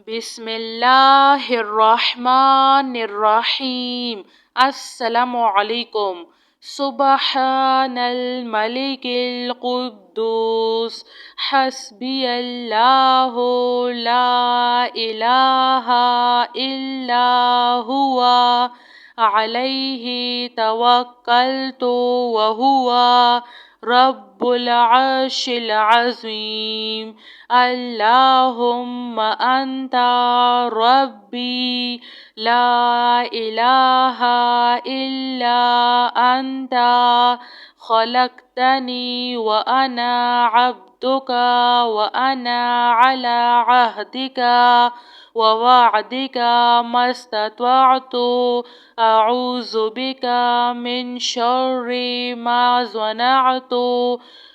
بسم اللہ الرحمن الرحیم۔ السلام علیکم۔ سبحان الملک القدوس حسبی اللہ لا الہ الا ہوا علیہ توکلت وہو رب العرش العظیم۔ اللہم انت ربی لا الہ الا انت خلقتنی وانا عبدک وانا علی عہدک ووعدک ما استطعت اعوذ بک من شر ما صنعت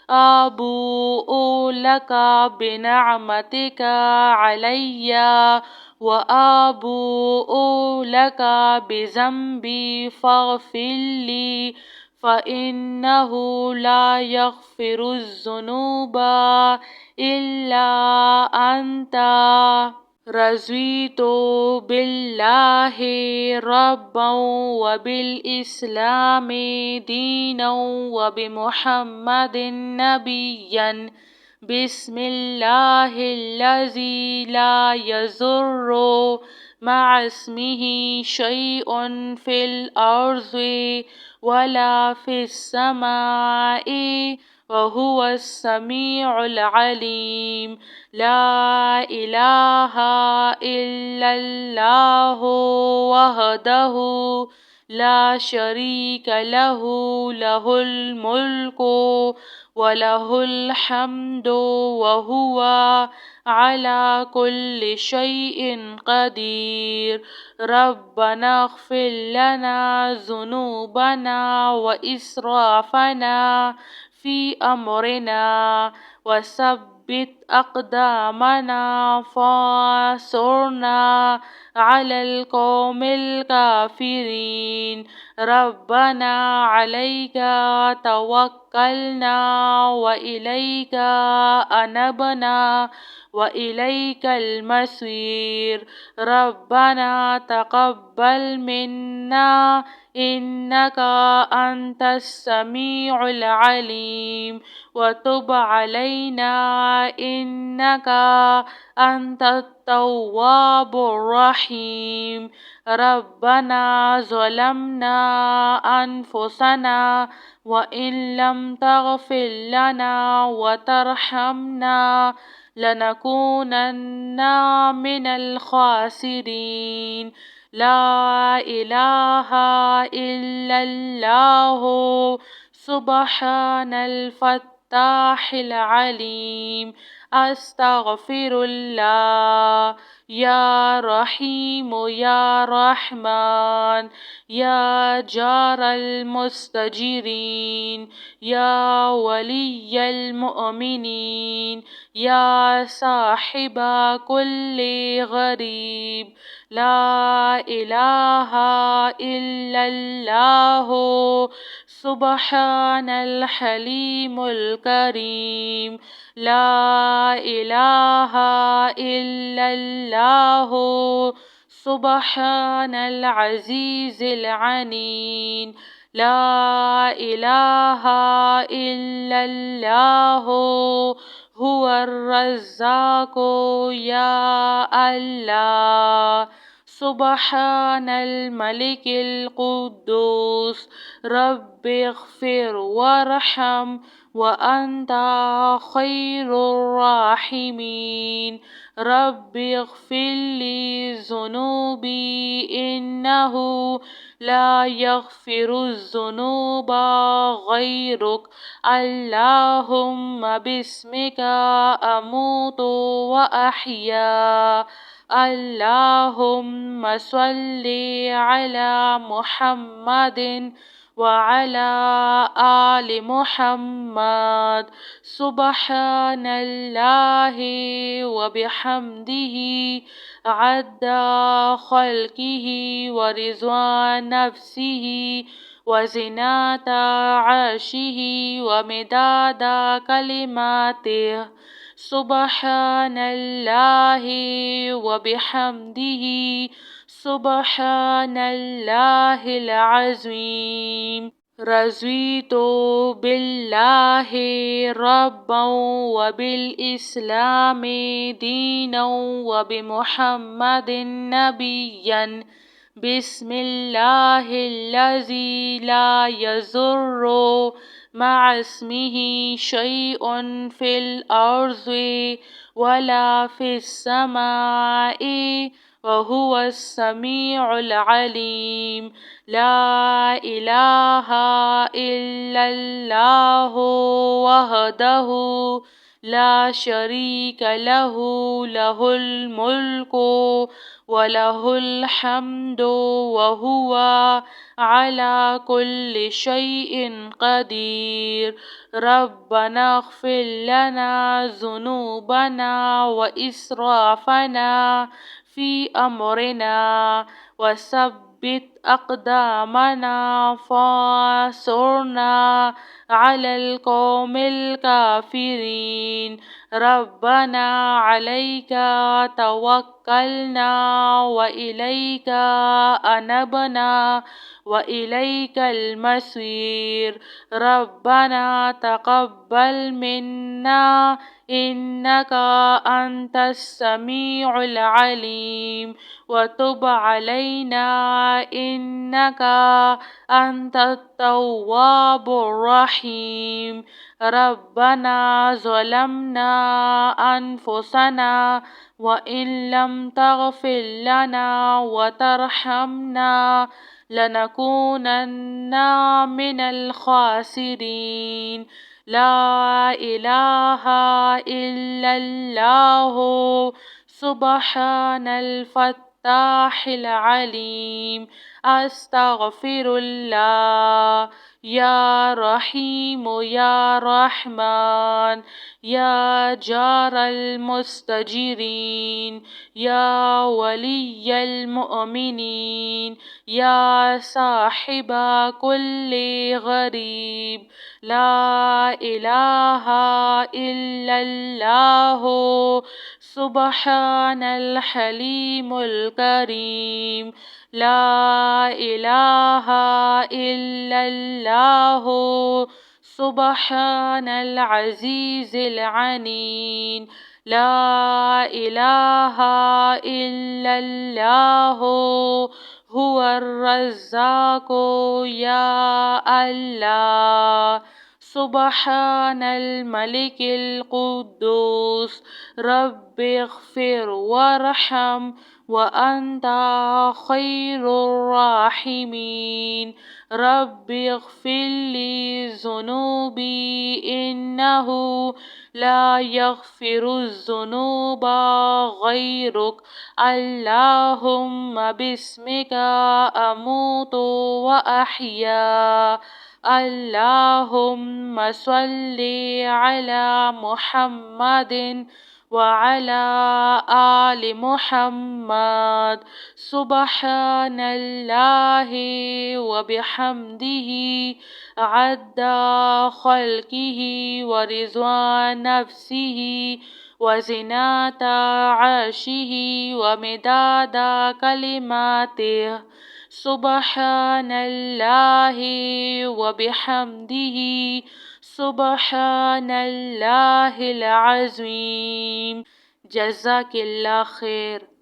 ابوء لک بنعمتک علی وابوء لک بذنبی فاغفر لی فإنہ لا یغفر الذنوب الا انت۔ رضیت باللہ ربا وبالاسلام دینا وبمحمد نبیا۔ بسم اللہ الذی لا یضر مع اسمہ شیء فی الارض ولا فی السماء وہو السمیع العلیم۔ لا الہ الا اللہ وحدہ لا شریک لہ لہ الملک ولہ الحمد وہو علی کل شیء قدیر۔ ربنا اغفر لنا ذنوبنا واسرافنا فی امرنا وثبت اقدامنا وانصرنا علی القوم الکافرین۔ ربنا علیک توکلنا والیک انبنا والیک المصیر۔ ربنا تقبل منا انک انت السمیع العلیم وتب علینا انک انت التواب الرحیم۔ ربنا ظلمنا انفسنا وان لم تغفر لنا وترحمنا لنکونن من الخاسرین۔ لا الہ الا اللہ سبحان الفتاح العلیم۔ استغفر اللہ۔ یا رحیم یا رحمن یا جار المستجیرین یا ولی المؤمنین یا صاحب کل غریب۔ لا الہ الا اللہ سبحان الحلیم الکریم۔ لا الہ الا اللہ سبحان العزیز العنین۔ لا الہ الا اللہ هو الرزاق یا اللہ۔ سبحان الملک القدوس رب اغفر وارحم وانت خیر الراحمین۔ رب اغفر لی ذنوبی انہ لا یغفر الذنوب غیرک۔ اللہم باسمک اموت واحیا۔ اللہم صلی علی محمد وعلی آل محمد۔ سبحان اللہ وبحمدہ عدد خلقہ ورضوان نفسہ وزنة عرشہ ومداد کلماتہ۔ سبحان اللہ وبحمدہ سبحان اللہ العظیم رضیت باللہ ربا وبالاسلام دینا وبمحمد نبیا بسم اللہ الذی لا یضر مع اسمہ شیء فی الارض ولا فی السماء وهو السمیع العلیم لا الہ الا اللہ وحدہ لا شریک لہ لہ الملک وَلَهُ الْحَمْدُ وَهُوَ عَلَى كُلِّ شَيْءٍ قَدِيرٌ رَبَّنَا اغْفِرْ لَنَا ذُنُوبَنَا وَإِسْرَافَنَا فِي أَمْرِنَا وَثَبِّتْ أَقْدَامَنَا فَانصُرْنَا عَلَى الْقَوْمِ الْكَافِرِينَ رَبَّنَا عَلَيْكَ تَوَكَّلْنَا وَإِلَيْكَ أَنَبْنَا وَإِلَيْكَ الْمَصِيرُ رَبَّنَا تَقَبَّلْ مِنَّا إِنَّكَ أَنْتَ السَّمِيعُ الْعَلِيمُ وَتُبْ عَلَيْنَا إِنَّكَ أَنْتَ التَّوَّابُ الرَّحِيمُ رَبَّنَا ظَلَمْنَا أَنفُسَنَا وَإِن لَّمْ تَغْفِرْ لَنَا وَتَرْحَمْنَا لَنَكُونَنَّ مِنَ الْخَاسِرِينَ لا إله إلا الله سبحان الفتاح العليم أستغفر الله يا رحيم يا رحمن يا جار المستجيرين يا ولي المؤمنين يا صاحب كل غريب لا إله إلا الله سبحان الحليم الكريم لا إله إلا الله سبحان العزيز العنين لا إله إلا الله هو الرزاق يا الله سبحان الملك القدوس رب اغفر وارحم وأنت خير الراحمين رب اغفر لي ذنوبي إنه لا يغفر الذنوب غيرك اللهم باسمك أموت وأحيا اللهم صل على محمد وعلى آل محمد سبحان الله وبحمده عد خلقه ورضوان نفسه وزنة عرشه ومداد كلماته سبحان الله وبحمده سبحان اللہ العظیم جزاک اللہ خیر.